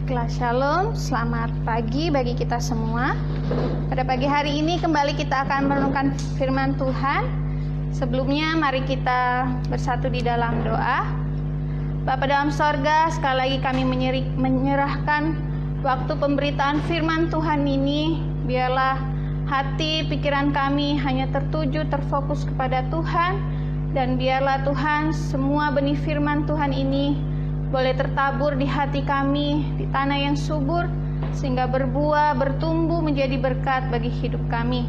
Baiklah, shalom, selamat pagi bagi kita semua. Pada pagi hari ini kembali kita akan merenungkan firman Tuhan. Sebelumnya mari kita bersatu di dalam doa. Bapa dalam sorga, sekali lagi kami menyerahkan waktu pemberitaan firman Tuhan ini. Biarlah hati, pikiran kami hanya terfokus kepada Tuhan. Dan biarlah Tuhan, semua benih firman Tuhan ini boleh tertabur di hati kami, di tanah yang subur, sehingga berbuah, bertumbuh menjadi berkat bagi hidup kami.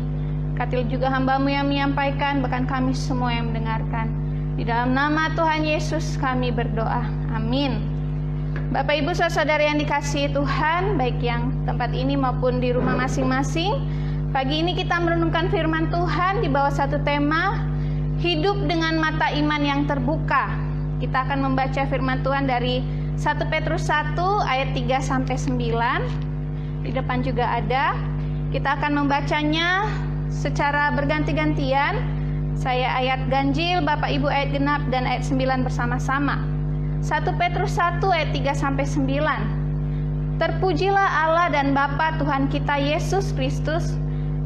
Berkatilah juga hamba-Mu yang menyampaikan, bahkan kami semua yang mendengarkan. Di dalam nama Tuhan Yesus kami berdoa. Amin. Bapak Ibu saudara yang dikasihi Tuhan, baik yang tempat ini maupun di rumah masing-masing, pagi ini kita merenungkan firman Tuhan di bawah satu tema, hidup dengan mata iman yang terbuka. Kita akan membaca firman Tuhan dari 1 Petrus 1 ayat 3-9. Di depan juga ada. Kita akan membacanya secara berganti-gantian. Saya ayat ganjil, Bapak Ibu ayat genap dan ayat 9 bersama-sama. 1 Petrus 1 ayat 3-9. Terpujilah Allah dan Bapa Tuhan kita Yesus Kristus,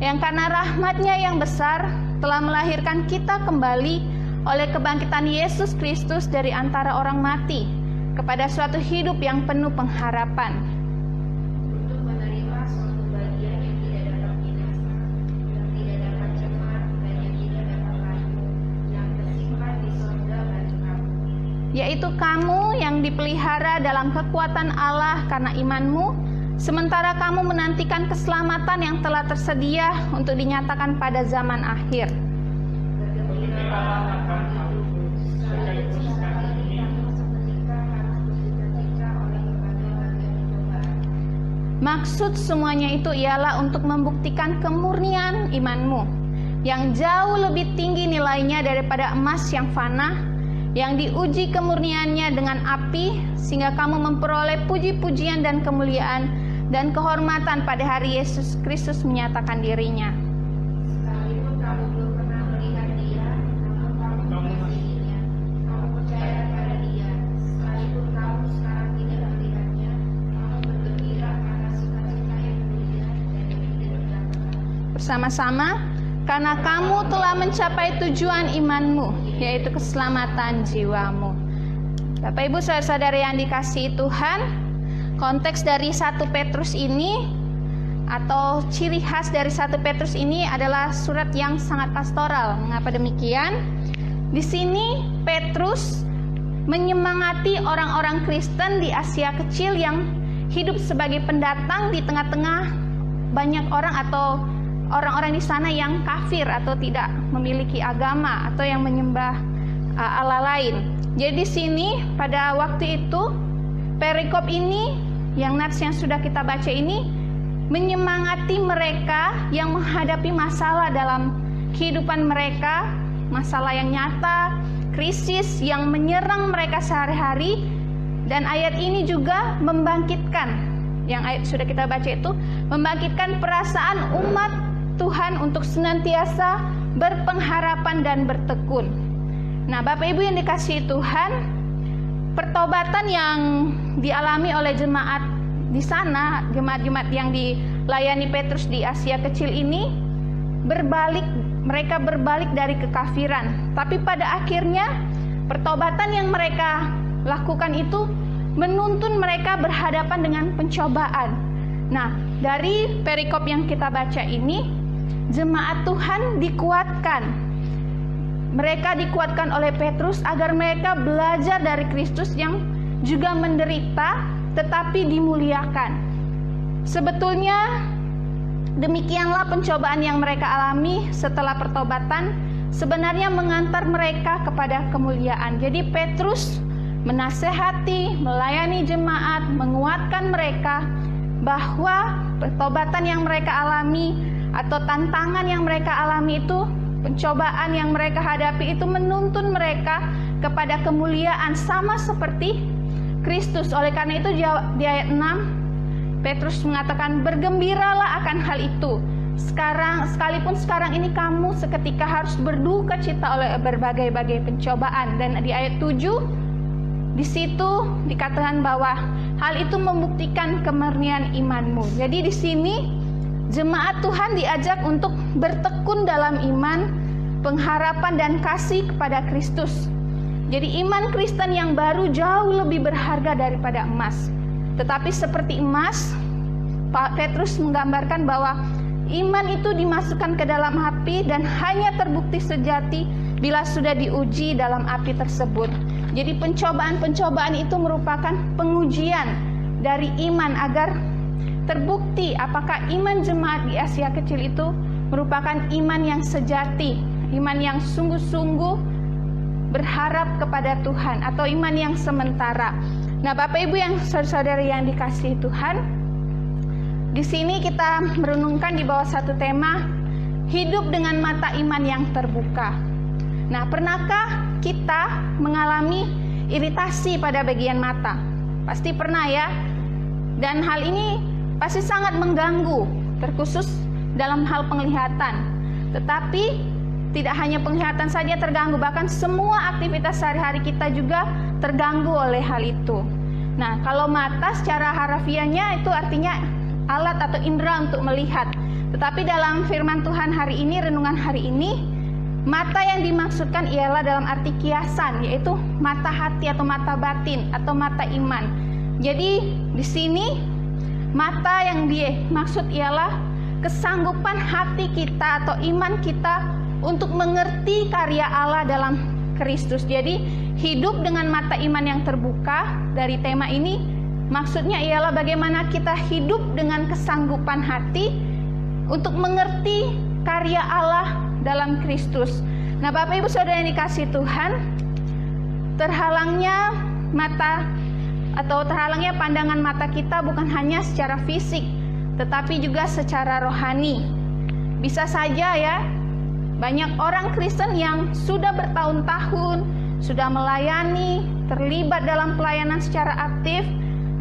yang karena rahmat-Nya yang besar telah melahirkan kita kembali oleh kebangkitan Yesus Kristus dari antara orang mati kepada suatu hidup yang penuh pengharapan, untuk menerima suatu bagian yang tidak dapat binasa, yang tidak dapat cemar, dan yang tidak dapat layu, yang tersimpan di surga bagi kamu, yaitu kamu yang dipelihara dalam kekuatan Allah karena imanmu, sementara kamu menantikan keselamatan yang telah tersedia untuk dinyatakan pada zaman akhir. Maksud semuanya itu ialah untuk membuktikan kemurnian imanmu yang jauh lebih tinggi nilainya daripada emas yang fana, yang diuji kemurniannya dengan api, sehingga kamu memperoleh puji-pujian dan kemuliaan dan kehormatan pada hari Yesus Kristus menyatakan dirinya. Sekalipun kamu belum pernah melihat Dia, namun kamu mengasihinya, kamu percaya pada Dia. Sekalipun kamu sekarang tidak melihatnya, kamu bergembira karena sukacita yang mulia dan yang tidak berdampak. Bersama-sama, karena kamu telah mencapai tujuan imanmu, yaitu keselamatan jiwamu. Bapak Ibu saudara-saudari yang dikasihi Tuhan, konteks dari 1 Petrus ini atau ciri khas dari 1 Petrus ini adalah surat yang sangat pastoral. Mengapa demikian? Di sini Petrus menyemangati orang-orang Kristen di Asia Kecil yang hidup sebagai pendatang di tengah-tengah banyak orang atau orang-orang di sana yang kafir atau tidak memiliki agama atau yang menyembah Allah lain. Jadi di sini pada waktu itu perikop ini yang nats yang sudah kita baca ini menyemangati mereka yang menghadapi masalah dalam kehidupan mereka, masalah yang nyata, krisis yang menyerang mereka sehari-hari. Dan ayat ini juga membangkitkan, yang ayat sudah kita baca itu, membangkitkan perasaan umat Tuhan untuk senantiasa berpengharapan dan bertekun. Nah, Bapak Ibu yang dikasihi Tuhan, pertobatan yang dialami oleh jemaat di sana, jemaat-jemaat yang dilayani Petrus di Asia Kecil ini mereka berbalik dari kekafiran. Tapi pada akhirnya pertobatan yang mereka lakukan itu menuntun mereka berhadapan dengan pencobaan. Nah, dari perikop yang kita baca ini, jemaat Tuhan dikuatkan. Mereka dikuatkan oleh Petrus agar mereka belajar dari Kristus yang juga menderita tetapi dimuliakan. Sebetulnya demikianlah pencobaan yang mereka alami setelah pertobatan sebenarnya mengantar mereka kepada kemuliaan. Jadi Petrus menasehati, melayani jemaat, menguatkan mereka bahwa pertobatan yang mereka alami atau tantangan yang mereka alami itu, pencobaan yang mereka hadapi itu menuntun mereka kepada kemuliaan sama seperti Kristus. Oleh karena itu di ayat 6 Petrus mengatakan, bergembiralah akan hal itu. Sekalipun sekarang ini kamu seketika harus berduka cita oleh berbagai-bagai pencobaan. Dan di ayat 7, di situ dikatakan bahwa hal itu membuktikan kemurnian imanmu. Jadi di sini jemaat Tuhan diajak untuk bertekun dalam iman, pengharapan dan kasih kepada Kristus. Jadi iman Kristen yang baru jauh lebih berharga daripada emas. Tetapi seperti emas, Pak Petrus menggambarkan bahwa iman itu dimasukkan ke dalam api dan hanya terbukti sejati bila sudah diuji dalam api tersebut. Jadi pencobaan-pencobaan itu merupakan pengujian dari iman agar terbukti apakah iman jemaat di Asia Kecil itu merupakan iman yang sejati, iman yang sungguh-sungguh berharap kepada Tuhan atau iman yang sementara. Nah, Bapak Ibu yang saudara-saudari yang dikasihi Tuhan, di sini kita merenungkan di bawah satu tema, hidup dengan mata iman yang terbuka. Nah, pernahkah kita mengalami iritasi pada bagian mata? Pasti pernah ya. Dan hal ini pasti sangat mengganggu, terkhusus dalam hal penglihatan. Tetapi tidak hanya penglihatan saja terganggu, bahkan semua aktivitas sehari-hari kita juga terganggu oleh hal itu. Nah, kalau mata secara harafiahnya itu artinya alat atau indera untuk melihat. Tetapi dalam firman Tuhan hari ini, renungan hari ini, mata yang dimaksudkan ialah dalam arti kiasan, yaitu mata hati atau mata batin atau mata iman. Jadi di sini mata yang dimaksud ialah kesanggupan hati kita atau iman kita untuk mengerti karya Allah dalam Kristus. Jadi hidup dengan mata iman yang terbuka dari tema ini maksudnya ialah bagaimana kita hidup dengan kesanggupan hati untuk mengerti karya Allah dalam Kristus. Nah, Bapak Ibu Saudara yang dikasihi Tuhan, terhalangnya mata atau terhalangnya pandangan mata kita bukan hanya secara fisik, tetapi juga secara rohani. Bisa saja ya, banyak orang Kristen yang sudah bertahun-tahun, sudah melayani, terlibat dalam pelayanan secara aktif,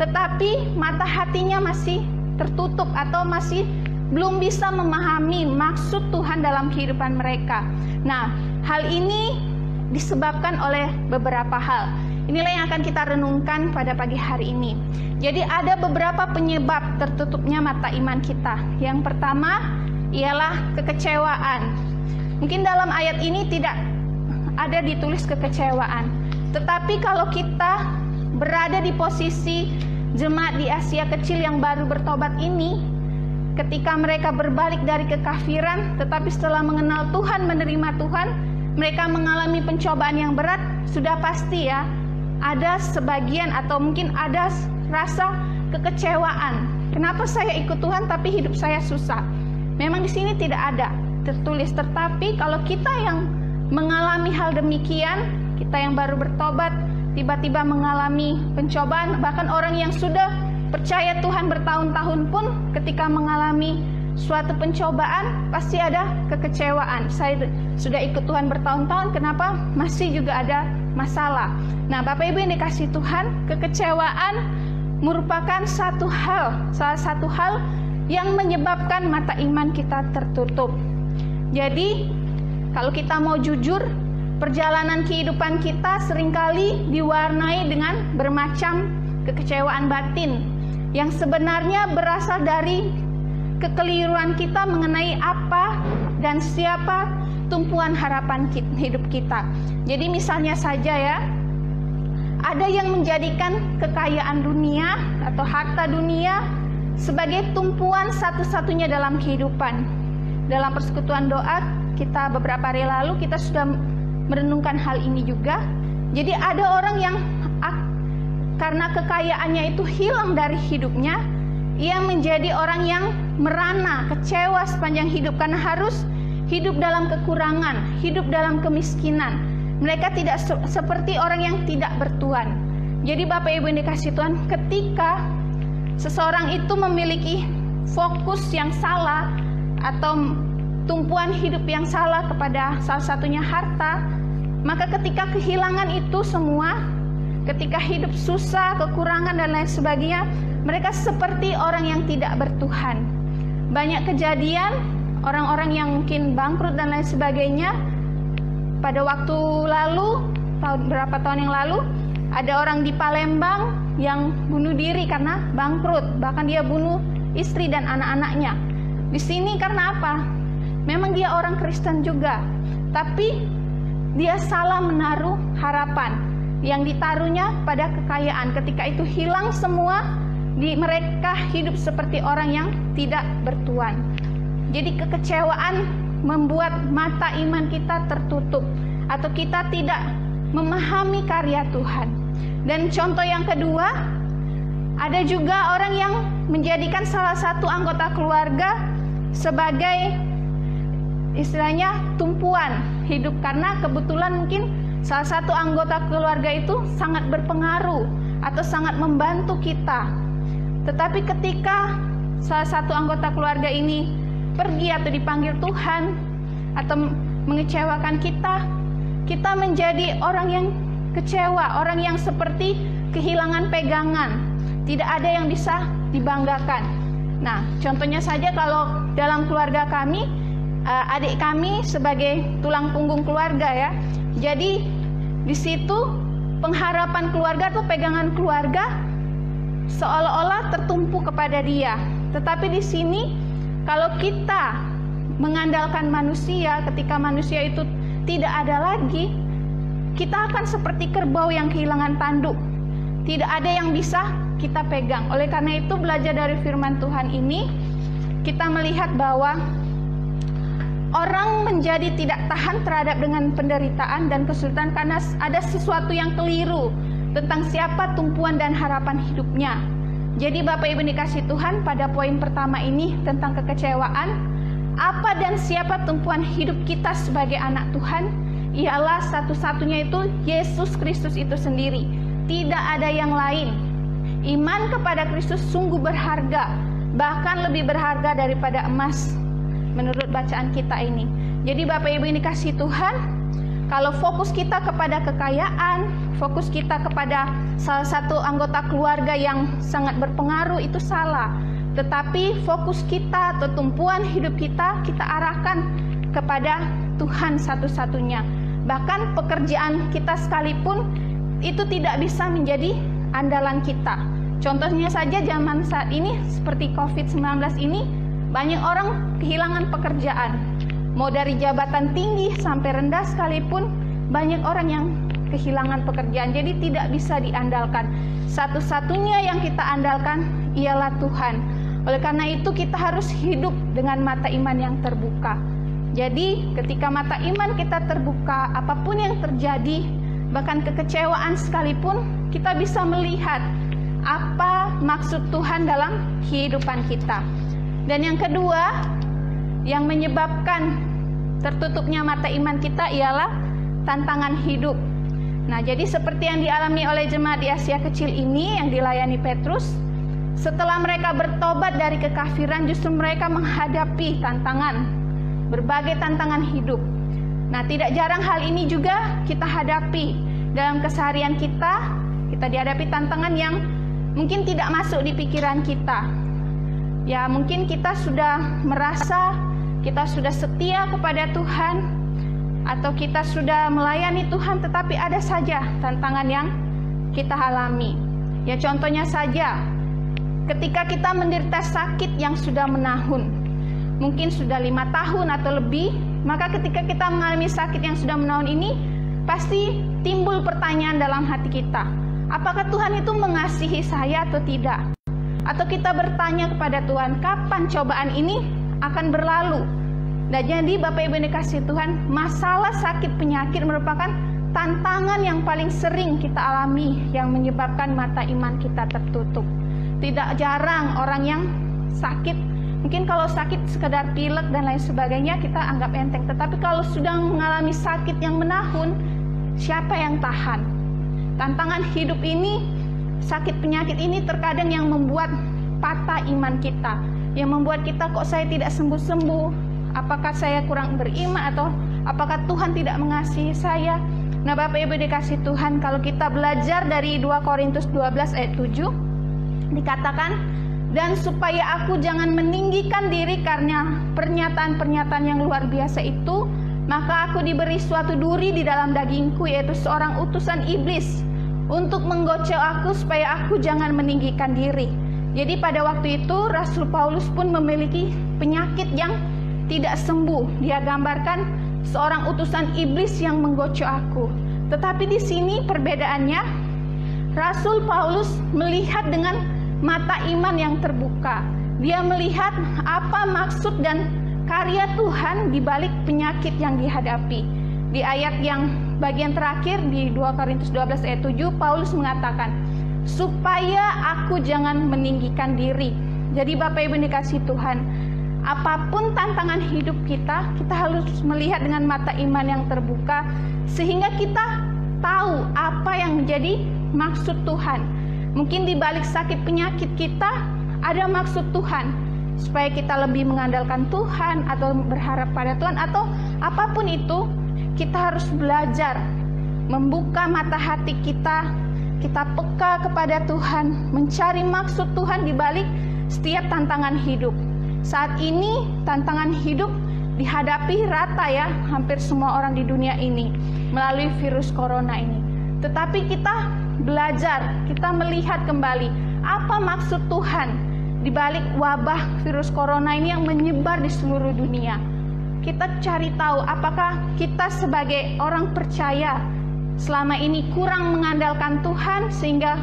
tetapi mata hatinya masih tertutup atau masih belum bisa memahami maksud Tuhan dalam kehidupan mereka. Nah, hal ini disebabkan oleh beberapa hal. Inilah yang akan kita renungkan pada pagi hari ini. Jadi ada beberapa penyebab tertutupnya mata iman kita. Yang pertama ialah kekecewaan. Mungkin dalam ayat ini tidak ada ditulis kekecewaan. Tetapi kalau kita berada di posisi jemaat di Asia Kecil yang baru bertobat ini, ketika mereka berbalik dari kekafiran, tetapi setelah mengenal Tuhan, menerima Tuhan, mereka mengalami pencobaan yang berat, sudah pasti ya, ada sebagian atau mungkin ada rasa kekecewaan. Kenapa saya ikut Tuhan tapi hidup saya susah? Memang di sini tidak ada tertulis, tetapi kalau kita yang mengalami hal demikian, kita yang baru bertobat, tiba-tiba mengalami pencobaan, bahkan orang yang sudah percaya Tuhan bertahun-tahun pun ketika mengalami suatu pencobaan pasti ada kekecewaan. Saya sudah ikut Tuhan bertahun-tahun, kenapa masih juga ada masalah? Nah, Bapak Ibu yang dikasihi Tuhan, kekecewaan merupakan salah satu hal yang menyebabkan mata iman kita tertutup. Jadi, kalau kita mau jujur, perjalanan kehidupan kita seringkali diwarnai dengan bermacam kekecewaan batin yang sebenarnya berasal dari kekeliruan kita mengenai apa dan siapa tumpuan harapan hidup kita. Jadi misalnya saja ya, ada yang menjadikan kekayaan dunia atau harta dunia sebagai tumpuan satu-satunya dalam kehidupan. Dalam persekutuan doa kita beberapa hari lalu kita sudah merenungkan hal ini juga. Jadi ada orang yang karena kekayaannya itu hilang dari hidupnya, ia menjadi orang yang merana, kecewa sepanjang hidup karena harus hidup dalam kekurangan, hidup dalam kemiskinan. Mereka tidak seperti orang yang tidak bertuan. Jadi Bapak Ibu yang dikasihi Tuhan, ketika seseorang itu memiliki fokus yang salah atau tumpuan hidup yang salah kepada salah satunya harta, maka ketika kehilangan itu semua, ketika hidup susah, kekurangan dan lain sebagainya, mereka seperti orang yang tidak bertuhan. Banyak kejadian orang-orang yang mungkin bangkrut dan lain sebagainya pada waktu lalu, beberapa tahun yang lalu, Ada orang di Palembang yang bunuh diri karena bangkrut, bahkan dia bunuh istri dan anak-anaknya. Di sini karena apa? Memang dia orang Kristen juga, tapi dia salah menaruh harapan yang ditaruhnya pada kekayaan. Ketika itu hilang semua, mereka hidup seperti orang yang tidak bertuan. Jadi kekecewaan membuat mata iman kita tertutup, atau kita tidak memahami karya Tuhan. Dan contoh yang kedua, ada juga orang yang menjadikan salah satu anggota keluarga sebagai istilahnya tumpuan hidup, karena kebetulan mungkin salah satu anggota keluarga itu sangat berpengaruh atau sangat membantu kita. Tetapi ketika salah satu anggota keluarga ini pergi atau dipanggil Tuhan atau mengecewakan kita, kita menjadi orang yang kecewa, orang yang seperti kehilangan pegangan, tidak ada yang bisa dibanggakan. Nah, contohnya saja kalau dalam keluarga kami, adik kami sebagai tulang punggung keluarga ya. Jadi di situ pengharapan keluarga atau pegangan keluarga seolah-olah tertumpu kepada dia. Tetapi di sini kalau kita mengandalkan manusia, ketika manusia itu tidak ada lagi, kita akan seperti kerbau yang kehilangan tanduk. Tidak ada yang bisa kita pegang. Oleh karena itu, belajar dari firman Tuhan ini, kita melihat bahwa orang menjadi tidak tahan terhadap dengan penderitaan dan kesulitan karena ada sesuatu yang keliru tentang siapa tumpuan dan harapan hidupnya. Jadi Bapak Ibu dikasih Tuhan, pada poin pertama ini tentang kekecewaan, apa dan siapa tumpuan hidup kita sebagai anak Tuhan? Ialah satu-satunya itu Yesus Kristus itu sendiri. Tidak ada yang lain. Iman kepada Kristus sungguh berharga, bahkan lebih berharga daripada emas menurut bacaan kita ini. Jadi Bapak Ibu ini kasih Tuhan, kalau fokus kita kepada kekayaan, fokus kita kepada salah satu anggota keluarga yang sangat berpengaruh, itu salah. Tetapi fokus kita atau tumpuan hidup kita arahkan kepada Tuhan satu-satunya. Bahkan pekerjaan kita sekalipun itu tidak bisa menjadi andalan kita. Contohnya saja zaman saat ini seperti COVID-19 ini, banyak orang kehilangan pekerjaan. Mau dari jabatan tinggi sampai rendah sekalipun, banyak orang yang kehilangan pekerjaan. Jadi tidak bisa diandalkan. Satu-satunya yang kita andalkan ialah Tuhan. Oleh karena itu kita harus hidup dengan mata iman yang terbuka. Jadi ketika mata iman kita terbuka, apapun yang terjadi, bahkan kekecewaan sekalipun, kita bisa melihat apa maksud Tuhan dalam kehidupan kita. Dan yang kedua, yang menyebabkan tertutupnya mata iman kita ialah tantangan hidup. Nah, jadi seperti yang dialami oleh jemaat di Asia Kecil ini yang dilayani Petrus, setelah mereka bertobat dari kekafiran, justru mereka menghadapi berbagai tantangan hidup. Nah, tidak jarang hal ini juga kita hadapi dalam keseharian kita. Kita dihadapi tantangan yang mungkin tidak masuk di pikiran kita. Ya, mungkin kita sudah merasa kita sudah setia kepada Tuhan, atau kita sudah melayani Tuhan, tetapi ada saja tantangan yang kita alami. Ya, contohnya saja, ketika kita menderita sakit yang sudah menahun, mungkin sudah 5 tahun atau lebih, maka ketika kita mengalami sakit yang sudah menahun ini, pasti timbul pertanyaan dalam hati kita, apakah Tuhan itu mengasihi saya atau tidak? Atau kita bertanya kepada Tuhan, kapan cobaan ini akan berlalu? Nah, jadi Bapak Ibu dikasih Tuhan, masalah sakit penyakit merupakan tantangan yang paling sering kita alami, yang menyebabkan mata iman kita tertutup. Tidak jarang orang yang sakit, mungkin kalau sakit sekedar pilek dan lain sebagainya kita anggap enteng. Tetapi kalau sudah mengalami sakit yang menahun, siapa yang tahan? Tantangan hidup ini, sakit penyakit ini terkadang yang membuat patah iman kita, yang membuat kita, kok saya tidak sembuh-sembuh? Apakah saya kurang beriman, atau apakah Tuhan tidak mengasihi saya? Nah, Bapak Ibu dikasih Tuhan, kalau kita belajar dari 2 Korintus 12 ayat 7, dikatakan, dan supaya aku jangan meninggikan diri karena pernyataan-pernyataan yang luar biasa itu, maka aku diberi suatu duri di dalam dagingku, yaitu seorang utusan iblis, untuk menggocok aku supaya aku jangan meninggikan diri. Jadi pada waktu itu Rasul Paulus pun memiliki penyakit yang tidak sembuh. Dia gambarkan seorang utusan iblis yang menggocok aku. Tetapi di sini perbedaannya, Rasul Paulus melihat dengan mata iman yang terbuka. Dia melihat apa maksud dan karya Tuhan di balik penyakit yang dihadapi. Di ayat yang bagian terakhir di 2 Korintus 12 ayat 7, Paulus mengatakan, supaya aku jangan meninggikan diri. Jadi Bapak Ibu dikasih Tuhan, apapun tantangan hidup kita harus melihat dengan mata iman yang terbuka, sehingga kita tahu apa yang menjadi maksud Tuhan. Mungkin di balik sakit penyakit kita ada maksud Tuhan, supaya kita lebih mengandalkan Tuhan atau berharap pada Tuhan, atau apapun itu, kita harus belajar membuka mata hati kita peka kepada Tuhan, mencari maksud Tuhan di balik setiap tantangan hidup. Saat ini tantangan hidup dihadapi rata ya, hampir semua orang di dunia ini melalui virus corona ini. Tetapi kita belajar, kita melihat kembali apa maksud Tuhan di balik wabah virus corona ini yang menyebar di seluruh dunia. Kita cari tahu apakah kita sebagai orang percaya selama ini kurang mengandalkan Tuhan sehingga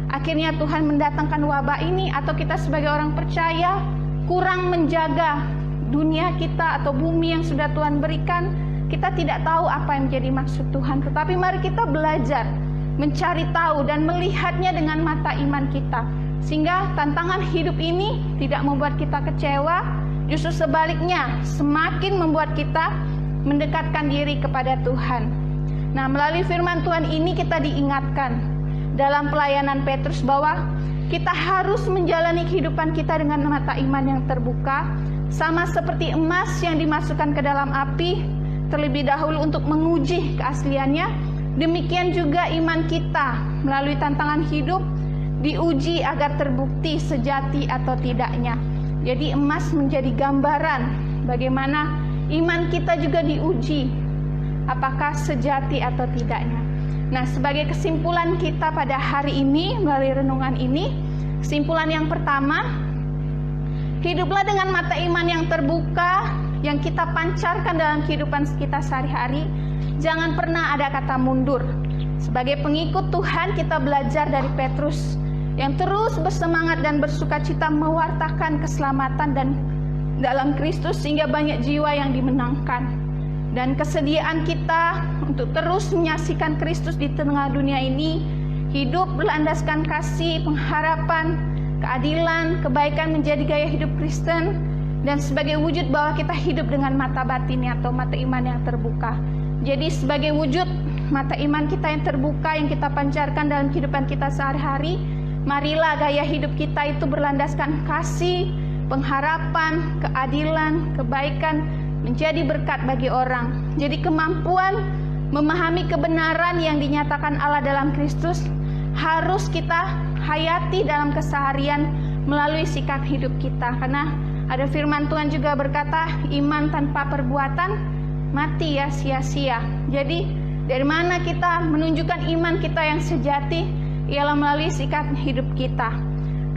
akhirnya Tuhan mendatangkan wabah ini, atau kita sebagai orang percaya kurang menjaga dunia kita atau bumi yang sudah Tuhan berikan. Kita tidak tahu apa yang menjadi maksud Tuhan, tetapi mari kita belajar mencari tahu dan melihatnya dengan mata iman kita, sehingga tantangan hidup ini tidak membuat kita kecewa, justru sebaliknya semakin membuat kita mendekatkan diri kepada Tuhan. Nah, melalui firman Tuhan ini kita diingatkan dalam pelayanan Petrus bahwa kita harus menjalani kehidupan kita dengan mata iman yang terbuka, sama seperti emas yang dimasukkan ke dalam api terlebih dahulu untuk menguji keasliannya. Demikian juga iman kita melalui tantangan hidup diuji agar terbukti sejati atau tidaknya. Jadi emas menjadi gambaran bagaimana iman kita juga diuji, apakah sejati atau tidaknya. Nah, sebagai kesimpulan kita pada hari ini melalui renungan ini, kesimpulan yang pertama, hiduplah dengan mata iman yang terbuka yang kita pancarkan dalam kehidupan kita sehari-hari. Jangan pernah ada kata mundur. Sebagai pengikut Tuhan, kita belajar dari Petrus yang terus bersemangat dan bersukacita mewartakan keselamatan dan dalam Kristus sehingga banyak jiwa yang dimenangkan. Dan kesediaan kita untuk terus menyaksikan Kristus di tengah dunia ini, hidup berlandaskan kasih, pengharapan, keadilan, kebaikan menjadi gaya hidup Kristen, dan sebagai wujud bahwa kita hidup dengan mata batin atau mata iman yang terbuka. Jadi sebagai wujud mata iman kita yang terbuka yang kita pancarkan dalam kehidupan kita sehari-hari, marilah gaya hidup kita itu berlandaskan kasih, pengharapan, keadilan, kebaikan, menjadi berkat bagi orang. Jadi kemampuan memahami kebenaran yang dinyatakan Allah dalam Kristus harus kita hayati dalam keseharian melalui sikap hidup kita. Karena ada firman Tuhan juga berkata, iman tanpa perbuatan mati ya, sia-sia. Jadi dari mana kita menunjukkan iman kita yang sejati? Ialah melalui sikap hidup kita.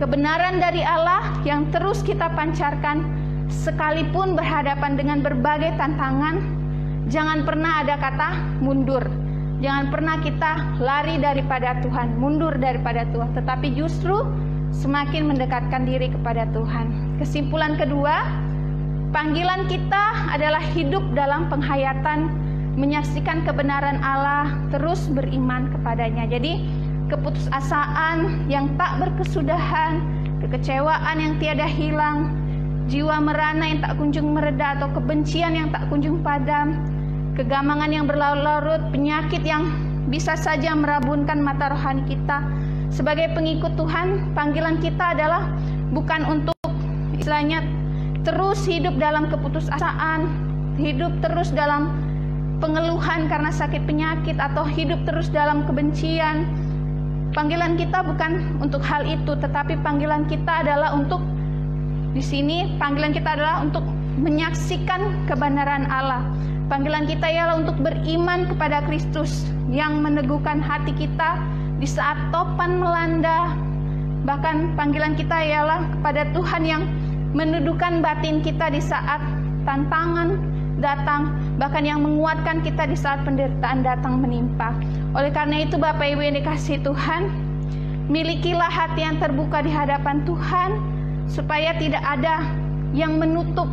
Kebenaran dari Allah yang terus kita pancarkan sekalipun berhadapan dengan berbagai tantangan. Jangan pernah ada kata mundur. Jangan pernah kita lari daripada Tuhan, mundur daripada Tuhan, tetapi justru semakin mendekatkan diri kepada Tuhan. Kesimpulan kedua, panggilan kita adalah hidup dalam penghayatan, menyaksikan kebenaran Allah, terus beriman kepadanya. Jadi keputusasaan yang tak berkesudahan, kekecewaan yang tiada hilang, jiwa merana yang tak kunjung mereda atau kebencian yang tak kunjung padam, kegamangan yang berlarut-larut, penyakit yang bisa saja merabunkan mata rohani kita. Sebagai pengikut Tuhan, panggilan kita adalah bukan untuk istilahnya terus hidup dalam keputusasaan, hidup terus dalam pengeluhan karena sakit penyakit, atau hidup terus dalam kebencian. Panggilan kita bukan untuk hal itu, tetapi panggilan kita adalah untuk di sini panggilan kita adalah untuk menyaksikan kebenaran Allah. Panggilan kita ialah untuk beriman kepada Kristus yang meneguhkan hati kita di saat topan melanda. Bahkan panggilan kita ialah kepada Tuhan yang menundukkan batin kita di saat tantangan datang, bahkan yang menguatkan kita di saat penderitaan datang menimpa. Oleh karena itu Bapak Ibu yang dikasihi Tuhan, milikilah hati yang terbuka di hadapan Tuhan, supaya tidak ada yang menutup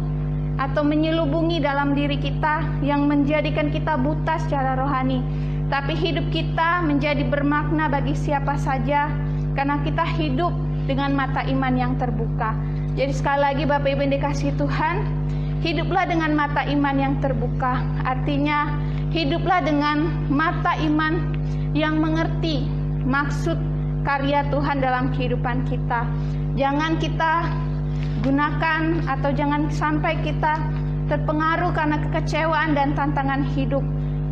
atau menyelubungi dalam diri kita yang menjadikan kita buta secara rohani. Tapi hidup kita menjadi bermakna bagi siapa saja, karena kita hidup dengan mata iman yang terbuka. Jadi sekali lagi Bapak Ibu yang dikasihi Tuhan, hiduplah dengan mata iman yang terbuka. Artinya hiduplah dengan mata iman yang mengerti maksud karya Tuhan dalam kehidupan kita. Jangan kita gunakan atau jangan sampai kita terpengaruh karena kekecewaan dan tantangan hidup.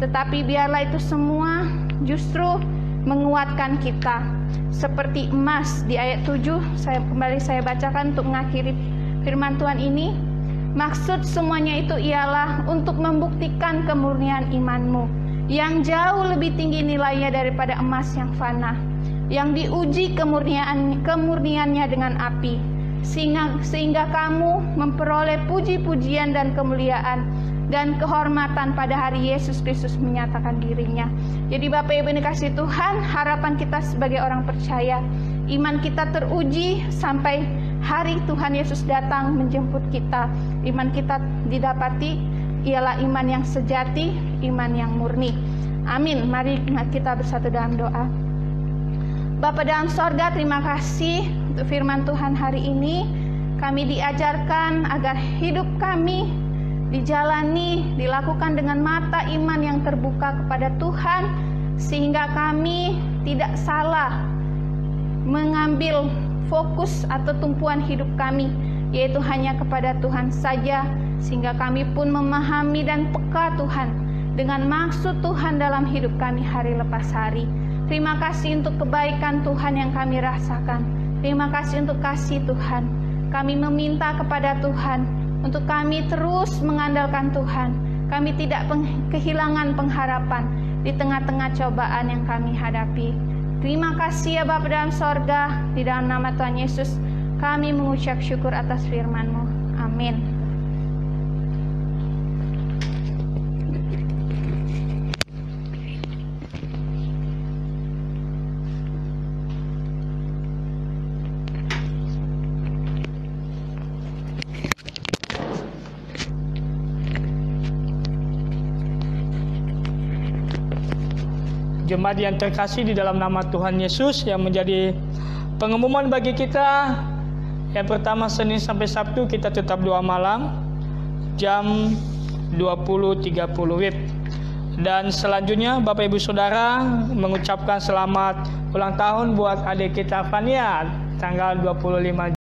Tetapi biarlah itu semua justru menguatkan kita. Seperti emas di ayat 7, saya bacakan untuk mengakhiri firman Tuhan ini. Maksud semuanya itu ialah untuk membuktikan kemurnian imanmu, yang jauh lebih tinggi nilainya daripada emas yang fana, yang diuji kemurniannya dengan api, sehingga kamu memperoleh puji-pujian dan kemuliaan dan kehormatan pada hari Yesus Kristus menyatakan dirinya. Jadi Bapak Ibu dikasihi Tuhan, harapan kita sebagai orang percaya, iman kita teruji sampai hari Tuhan Yesus datang menjemput kita. Iman kita didapati ialah iman yang sejati, iman yang murni. Amin. Mari kita bersatu dalam doa. Bapa dalam sorga, terima kasih untuk firman Tuhan hari ini. Kami diajarkan agar hidup kami dijalani, dilakukan dengan mata iman yang terbuka kepada Tuhan, sehingga kami tidak salah mengambil fokus atau tumpuan hidup kami, yaitu hanya kepada Tuhan saja, sehingga kami pun memahami dan peka Tuhan dengan maksud Tuhan dalam hidup kami hari lepas hari. Terima kasih untuk kebaikan Tuhan yang kami rasakan. Terima kasih untuk kasih Tuhan. Kami meminta kepada Tuhan untuk kami terus mengandalkan Tuhan. Kami tidak kehilangan pengharapan di tengah-tengah cobaan yang kami hadapi. Terima kasih ya Bapa dalam sorga. Di dalam nama Tuhan Yesus kami mengucap syukur atas firman-Mu. Amin. Jemaat yang terkasih di dalam nama Tuhan Yesus, yang menjadi pengumuman bagi kita, yang pertama Senin sampai Sabtu kita tetap doa malam jam 20.30 WIB. Dan selanjutnya Bapak Ibu Saudara mengucapkan selamat ulang tahun buat adik kita Fania tanggal 25